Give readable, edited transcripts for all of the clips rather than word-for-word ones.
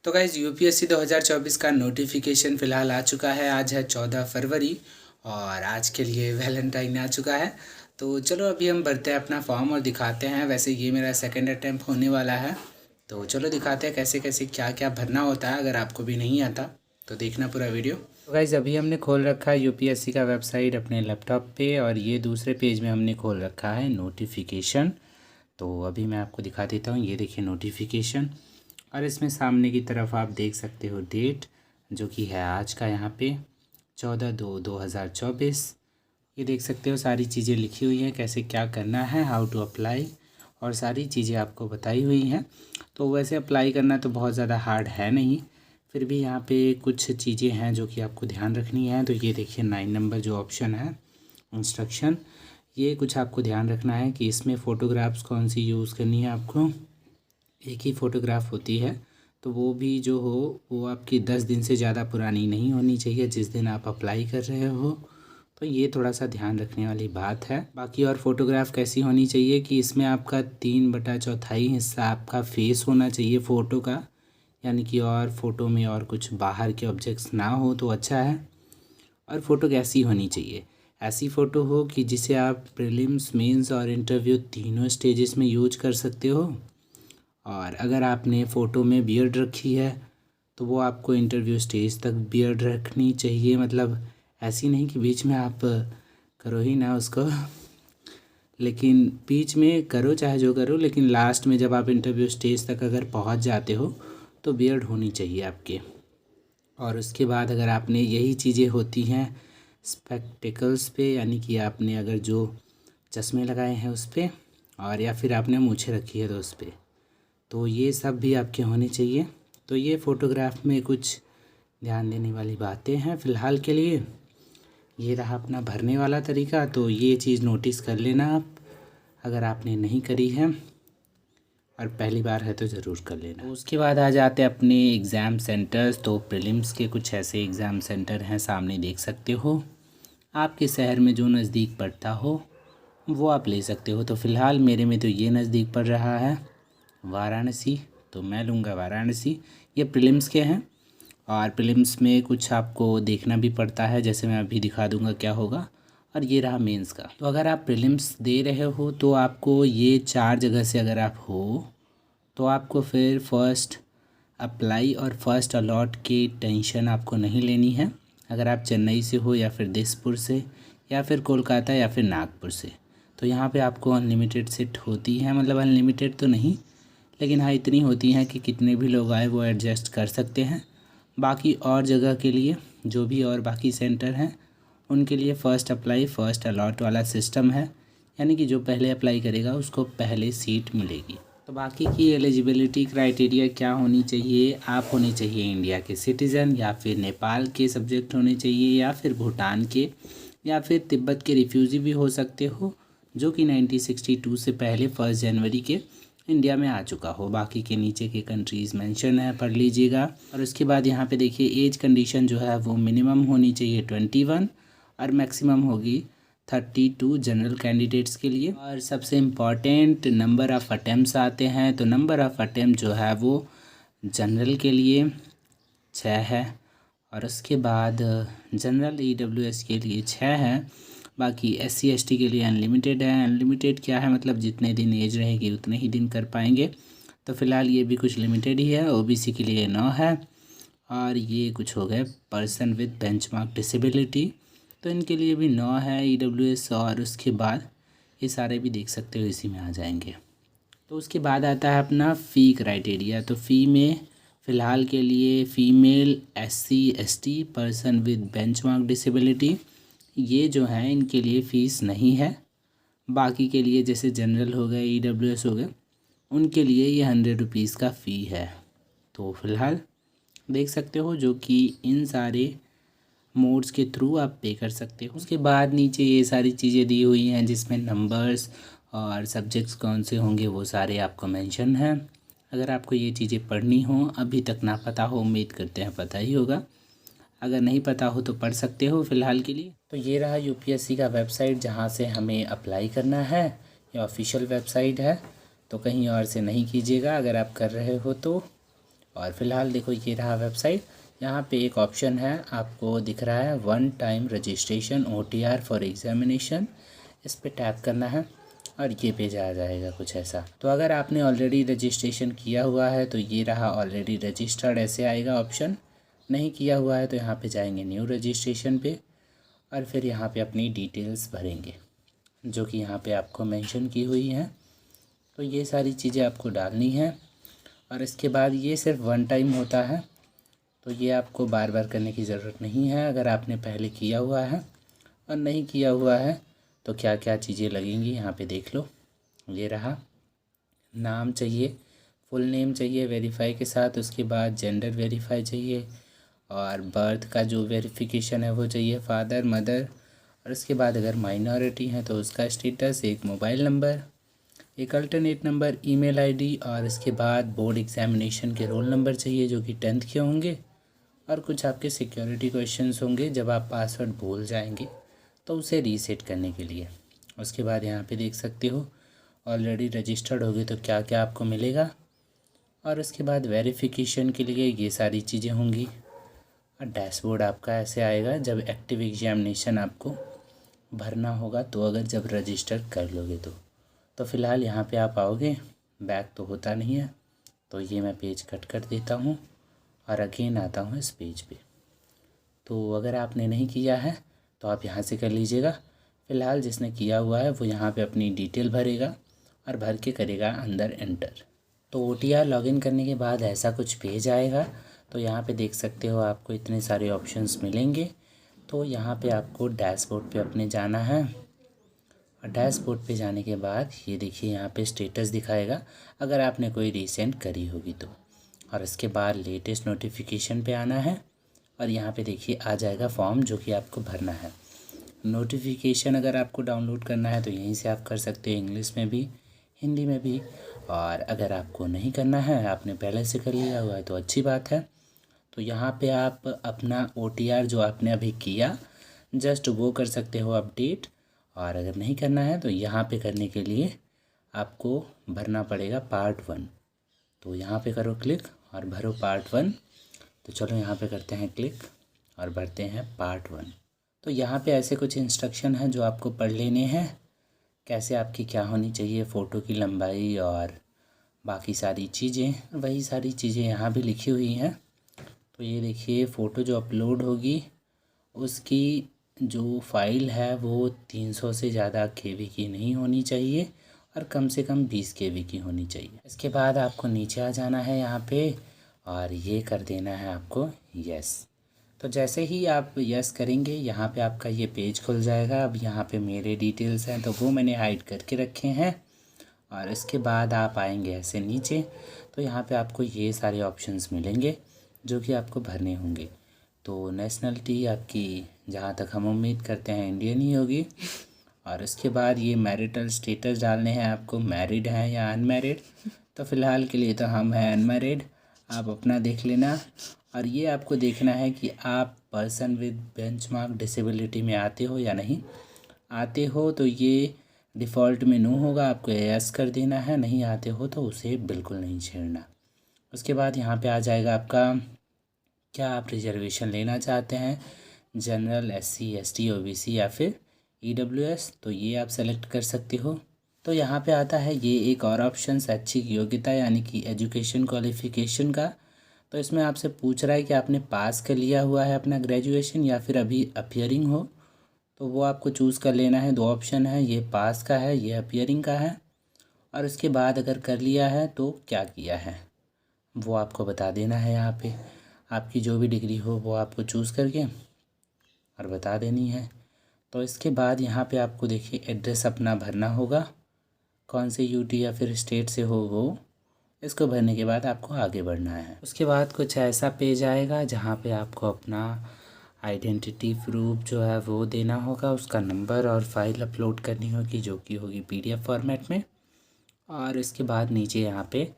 तो guys UPSC 2024 का notification फ़िलहाल आ चुका है। आज है 14 फरवरी और आज के लिए वैलेंटाइन आ चुका है। तो चलो अभी हम भरते हैं अपना फॉर्म और दिखाते हैं। वैसे ये मेरा सेकंड अटैम्प्ट होने वाला है, तो चलो दिखाते हैं कैसे कैसे क्या क्या भरना होता है। अगर आपको भी नहीं आता तो देखना पूरा वीडियो। तो गाइज़ अभी हमने खोल रखा है यूपीएससी का वेबसाइट अपने लैपटॉप पे, और ये दूसरे पेज में हमने खोल रखा है नोटिफिकेशन। तो अभी मैं आपको दिखा देता हूँ। ये देखिए नोटिफिकेशन, और इसमें सामने की तरफ आप देख सकते हो डेट, जो कि है आज का यहाँ पे 14/2/2024। ये देख सकते हो सारी चीज़ें लिखी हुई हैं, कैसे क्या करना है, हाउ टू अप्लाई, और सारी चीज़ें आपको बताई हुई हैं। तो वैसे अप्लाई करना तो बहुत ज़्यादा हार्ड है नहीं, फिर भी यहाँ पे कुछ चीज़ें हैं जो कि आपको ध्यान रखनी है। तो ये देखिए 9 नंबर जो ऑप्शन है इंस्ट्रक्शन, ये कुछ आपको ध्यान रखना है कि इसमें फ़ोटोग्राफ्स कौन सी यूज़ करनी है आपको। एक ही फ़ोटोग्राफ होती है, तो वो भी जो हो वो आपकी 10 दिन से ज़्यादा पुरानी नहीं होनी चाहिए जिस दिन आप अप्लाई कर रहे हो। तो ये थोड़ा सा ध्यान रखने वाली बात है। बाकी और फ़ोटोग्राफ कैसी होनी चाहिए कि इसमें आपका 3/4 हिस्सा आपका फेस होना चाहिए फ़ोटो का, यानी कि और फ़ोटो में और कुछ बाहर के ऑब्जेक्ट्स ना हो तो अच्छा है। और फ़ोटो कैसी होनी चाहिए, ऐसी फ़ोटो हो कि जिसे आप प्रीलिम्स, मेंस और इंटरव्यू तीनों स्टेजेस में यूज कर सकते हो। और अगर आपने फ़ोटो में बियर्ड रखी है तो वो आपको इंटरव्यू स्टेज तक बियर्ड रखनी चाहिए। मतलब ऐसी नहीं कि बीच में आप करो ही ना उसको, लेकिन बीच में करो चाहे जो करो, लेकिन लास्ट में जब आप इंटरव्यू स्टेज तक अगर पहुंच जाते हो तो बियर्ड होनी चाहिए आपके। और उसके बाद अगर आपने यही चीज़ें होती हैं स्पेक्टिकल्स पे, यानी कि आपने अगर जो चश्मे लगाए हैं उस पर, और या फिर आपने मूछें रखी है तो उस पर, तो ये सब भी आपके होने चाहिए। तो ये फ़ोटोग्राफ में कुछ ध्यान देने वाली बातें हैं फ़िलहाल के लिए। ये रहा अपना भरने वाला तरीका, तो ये चीज़ नोटिस कर लेना आप, अगर आपने नहीं करी है और पहली बार है तो ज़रूर कर लेना। तो उसके बाद आ जाते हैं अपने एग्ज़ाम सेंटर्स। तो प्रीलिम्स के कुछ ऐसे एग्ज़ाम सेंटर हैं, सामने देख सकते हो। आपके शहर में जो नज़दीक पड़ता हो वो आप ले सकते हो। तो फ़िलहाल मेरे में तो ये नज़दीक पड़ रहा है वाराणसी, तो मैं लूँगा वाराणसी। ये प्रीलिम्स के हैं, और प्रीलिम्स में कुछ आपको देखना भी पड़ता है, जैसे मैं अभी दिखा दूँगा क्या होगा। और ये रहा मेंस का। तो अगर आप प्रीलिम्स दे रहे हो तो आपको ये 4 जगह से अगर आप हो तो आपको फिर फर्स्ट अप्लाई और फर्स्ट अलॉट की टेंशन आपको नहीं लेनी है। अगर आप चेन्नई से हो या फिर दिसपुर से या फिर कोलकाता या फिर नागपुर से, तो यहाँ पे आपको अनलिमिटेड सीट होती है। मतलब अनलिमिटेड तो नहीं, लेकिन हाँ इतनी होती हैं कि कितने भी लोग आए वो एडजस्ट कर सकते हैं। बाकी और जगह के लिए जो भी और बाकी सेंटर हैं उनके लिए फ़र्स्ट अप्लाई फ़र्स्ट अलॉट वाला सिस्टम है, यानी कि जो पहले अप्लाई करेगा उसको पहले सीट मिलेगी। तो बाकी की एलिजिबिलिटी क्राइटेरिया क्या होनी चाहिए, आप होने चाहिए इंडिया के सिटीज़न, या फिर नेपाल के सब्जेक्ट होने चाहिए, या फिर भूटान के, या फिर तिब्बत के रिफ्यूज़ी भी हो सकते हो, जो कि 1962 से पहले 1 जनवरी के इंडिया में आ चुका हो। बाकी के नीचे के कंट्रीज़ मेंशन है, पढ़ लीजिएगा। और उसके बाद यहाँ पे देखिए एज कंडीशन जो है वो मिनिमम होनी चाहिए 21, और मैक्सिमम होगी 32 जनरल कैंडिडेट्स के लिए। और सबसे इम्पॉर्टेंट नंबर ऑफ़ अटैम्प्ट्स आते हैं। तो नंबर ऑफ़ अटैम्प्ट जो है वो जनरल के लिए 6 है, और उसके बाद जनरल EWS के लिए 6 है। बाकी SC ST के लिए अनलिमिटेड है। अनलिमिटेड क्या है, मतलब जितने दिन एज रहेगी उतने ही दिन कर पाएंगे। तो फ़िलहाल ये भी कुछ लिमिटेड ही है। OBC के लिए 9 है, और ये कुछ हो गए पर्सन विद बेंचमार्क डिसेबिलिटी, तो इनके लिए भी 9 है EWS। और उसके बाद ये सारे भी देख सकते हो इसी में आ जाएंगे। तो उसके बाद आता है अपना फ़ी क्राइटेरिया। तो फ़ी में फ़िलहाल के लिए female, SC ST, person with benchmark disability, ये जो हैं इनके लिए फ़ीस नहीं है। बाकी के लिए जैसे जनरल हो गए, EWS हो गए, उनके लिए ये 100 रुपीज़ का फ़ी है। तो फ़िलहाल देख सकते हो, जो कि इन सारे मोड्स के थ्रू आप पे कर सकते हो। उसके बाद नीचे ये सारी चीज़ें दी हुई हैं, जिसमें नंबर्स और सब्जेक्ट्स कौन से होंगे वो सारे आपको मेंशन हैं। अगर आपको ये चीज़ें पढ़नी हो, अभी तक ना पता हो, उम्मीद करते हैं पता ही होगा। अगर नहीं पता हो तो पढ़ सकते हो फ़िलहाल के लिए। तो ये रहा यूपीएससी का वेबसाइट जहाँ से हमें अप्लाई करना है। ये ऑफिशियल वेबसाइट है, तो कहीं और से नहीं कीजिएगा अगर आप कर रहे हो तो। और फिलहाल देखो ये रहा वेबसाइट। यहाँ पे एक ऑप्शन है आपको दिख रहा है one time registration OTR for examination, इस पर टैप करना है और ये पेज आ जाएगा कुछ ऐसा। तो अगर आपने ऑलरेडी रजिस्ट्रेशन किया हुआ है तो ये रहा ऑलरेडी रजिस्टर्ड, ऐसे आएगा ऑप्शन। नहीं किया हुआ है तो यहाँ पे जाएंगे न्यू रजिस्ट्रेशन पे और फिर यहाँ पे अपनी डिटेल्स भरेंगे जो कि यहाँ पे आपको मेंशन की हुई हैं। तो ये सारी चीज़ें आपको डालनी है और इसके बाद ये सिर्फ वन टाइम होता है, तो ये आपको बार बार करने की ज़रूरत नहीं है। अगर आपने पहले किया हुआ है और नहीं किया हुआ है तो क्या क्या चीज़ें लगेंगी यहाँ पे देख लो। ये रहा, नाम चाहिए, फुल नेम चाहिए वेरीफाई के साथ, उसके बाद जेंडर वेरीफाई चाहिए और बर्थ का जो वेरिफिकेशन है वो चाहिए, फादर मदर, और उसके बाद अगर माइनॉरिटी है तो उसका स्टेटस, एक मोबाइल नंबर, एक अल्टरनेट नंबर, ईमेल आईडी और इसके बाद बोर्ड एग्जामिनेशन के रोल नंबर चाहिए जो कि 10th के होंगे और कुछ आपके सिक्योरिटी क्वेश्चंस होंगे जब आप पासवर्ड भूल जाएंगे तो उसे रीसेट करने के लिए। उसके बाद यहाँ पे देख सकते हो ऑलरेडी रजिस्टर्ड होगी तो क्या क्या आपको मिलेगा और उसके बाद वेरिफिकेशन के लिए ये सारी चीज़ें होंगी और डैशबोर्ड आपका ऐसे आएगा जब एक्टिव एग्जामिनेशन आपको भरना होगा, तो अगर जब रजिस्टर कर लोगे तो फ़िलहाल यहाँ पे आप आओगे, बैक तो होता नहीं है तो ये मैं पेज कट कर देता हूँ और अगेन आता हूँ इस पेज पे। तो अगर आपने नहीं किया है तो आप यहाँ से कर लीजिएगा। फ़िलहाल जिसने किया हुआ है वो यहाँ पे अपनी डिटेल भरेगा और भर के करेगा अंदर एंटर। तो OTR लॉगिन करने के बाद ऐसा कुछ पेज आएगा। तो यहाँ पे देख सकते हो आपको इतने सारे ऑप्शंस मिलेंगे। तो यहाँ पे आपको डैशबोर्ड पे अपने जाना है और डैशबोर्ड पे जाने के बाद ये देखिए यहाँ पे स्टेटस दिखाएगा अगर आपने कोई रीसेंट करी होगी तो, और इसके बाद लेटेस्ट नोटिफिकेशन पे आना है और यहाँ पे देखिए आ जाएगा फॉर्म जो कि आपको भरना है। नोटिफिकेशन अगर आपको डाउनलोड करना है तो यहीं से आप कर सकते हैं, इंग्लिश में भी हिंदी में भी, और अगर आपको नहीं करना है आपने पहले से कर लिया हुआ है तो अच्छी बात है। तो यहाँ पे आप अपना OTR जो आपने अभी किया जस्ट वो कर सकते हो अपडेट, और अगर नहीं करना है तो यहाँ पे करने के लिए आपको भरना पड़ेगा पार्ट 1। तो यहाँ पे करो क्लिक और भरो पार्ट 1। तो चलो यहाँ पे करते हैं क्लिक और भरते हैं पार्ट 1। तो यहाँ पे ऐसे कुछ इंस्ट्रक्शन हैं जो आपको पढ़ लेने हैं, कैसे आपकी क्या होनी चाहिए, फ़ोटो की लंबाई और बाकी सारी चीज़ें, वही सारी चीज़ें यहाँ भी लिखी हुई हैं। तो ये देखिए फ़ोटो जो अपलोड होगी उसकी जो फाइल है वो 300 से ज़्यादा KB की नहीं होनी चाहिए और कम से कम 20 KB की होनी चाहिए। इसके बाद आपको नीचे आ जाना है यहाँ पे और ये कर देना है आपको यस। तो जैसे ही आप यस करेंगे यहाँ पे आपका ये पेज खुल जाएगा। अब यहाँ पे मेरे डिटेल्स हैं तो वो मैंने हाइड करके रखे हैं और इसके बाद आप आएंगे ऐसे नीचे तो यहाँ पे आपको ये सारे ऑप्शंस मिलेंगे जो कि आपको भरने होंगे। तो नेशनलिटी आपकी जहाँ तक हम उम्मीद करते हैं इंडियन ही होगी, और इसके बाद ये मैरिटल स्टेटस डालने हैं आपको, मैरिड हैं या अनमैरिड। तो फ़िलहाल के लिए तो हम हैं अनमैरिड, आप अपना देख लेना। और ये आपको देखना है कि आप पर्सन विद बेंचमार्क डिसेबिलिटी में आते हो या नहीं। आते हो तो ये डिफ़ॉल्ट में नो होगा, आपको यस कर देना है, नहीं आते हो तो उसे बिल्कुल नहीं छेड़ना। उसके बाद यहाँ पे आ जाएगा आपका क्या आप रिजर्वेशन लेना चाहते हैं, जनरल, SC ST OBC या फिर EWS, तो ये आप सेलेक्ट कर सकते हो। तो यहाँ पे आता है ये एक और ऑप्शन शैक्षिक योग्यता यानी कि एजुकेशन क्वालिफ़िकेशन का। तो इसमें आपसे पूछ रहा है कि आपने पास कर लिया हुआ है अपना ग्रेजुएशन या फिर अभी अपीयरिंग हो, तो वो आपको चूज़ कर लेना है। 2 ऑप्शन है, ये पास का है, ये अपीयरिंग का है। और उसके बाद अगर कर लिया है तो क्या किया है वो आपको बता देना है। यहाँ पे आपकी जो भी डिग्री हो वो आपको चूज़ करके और बता देनी है। तो इसके बाद यहाँ पे आपको देखिए एड्रेस अपना भरना होगा, कौन से UT या फिर स्टेट से हो वो, इसको भरने के बाद आपको आगे बढ़ना है। उसके बाद कुछ ऐसा पेज आएगा जहाँ पे आपको अपना आइडेंटिटी प्रूफ जो है वो देना होगा, उसका नंबर, और फाइल अपलोड करनी होगी जो कि होगी PDF फॉर्मेट में। और इसके बाद नीचे यहाँ पे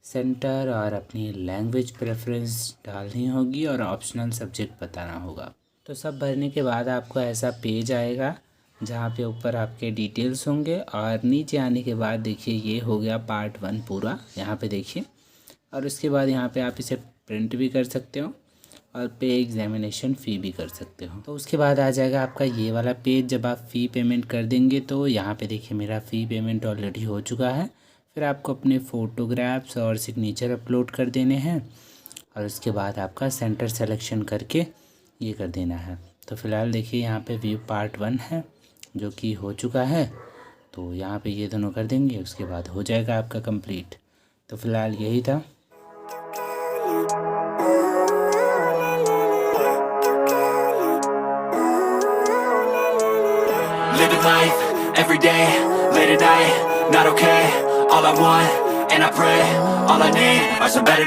सेंटर और अपनी लैंग्वेज प्रेफरेंस डालनी होगी और ऑप्शनल सब्जेक्ट बताना होगा। तो सब भरने के बाद आपको ऐसा पेज आएगा जहाँ पे ऊपर आपके डिटेल्स होंगे और नीचे आने के बाद देखिए ये हो गया पार्ट 1 पूरा। यहाँ पे देखिए और उसके बाद यहाँ पे आप इसे प्रिंट भी कर सकते हो और पे एग्जामिनेशन फ़ी भी कर सकते हो। तो उसके बाद आ जाएगा आपका ये वाला पेज। जब आप फ़ी पेमेंट कर देंगे तो यहाँ पे देखिए मेरा फ़ी पेमेंट ऑलरेडी हो चुका है। फिर आपको अपने फ़ोटोग्राफ्स और सिग्नेचर अपलोड कर देने हैं और उसके बाद आपका सेंटर सेलेक्शन करके ये कर देना है। तो फ़िलहाल देखिए यहाँ पे व्यू पार्ट 1 है जो कि हो चुका है। तो यहाँ पे ये दोनों कर देंगे, उसके बाद हो जाएगा आपका कंप्लीट। तो फ़िलहाल यही था। Living life, every day, late at night, not okay. All I want, and I pray, all I need are some better